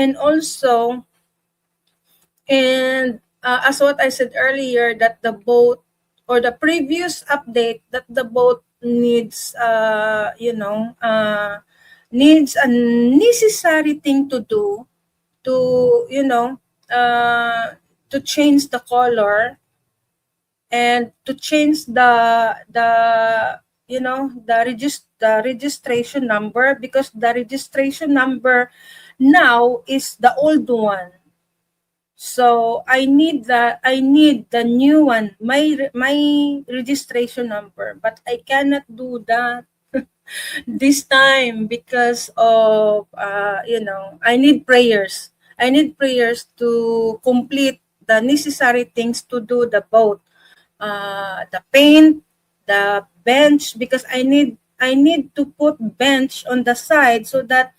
And also, and as what I said earlier, that the boat or the previous update, that the boat needs, needs a necessary thing to do to, to change the color and to change the registration number, because the registration number now is the old one. So I need the new one, my registration number, but I cannot do that this time because of I need prayers. I need prayers to complete the necessary things to do the boat, the paint, the bench, because I need to put bench on the side so that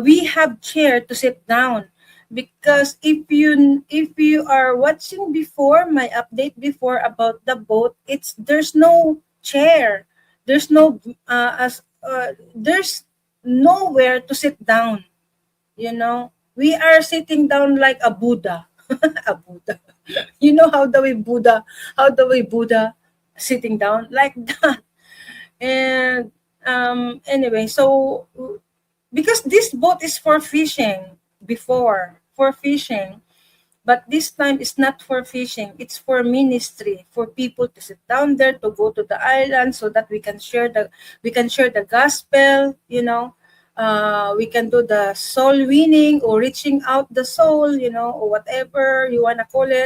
we have chair to sit down. Because if you are watching before my update before about the boat, there's no chair, there's no there's nowhere to sit down. We are sitting down like a Buddha. A Buddha. You know how the way Buddha sitting down like that. And anyway, so because this boat is for fishing before, for fishing, but this time it's not for fishing, it's for ministry, for people to sit down there, to go to the island so that we can share the gospel, we can do the soul winning or reaching out the soul, or whatever you want to call it.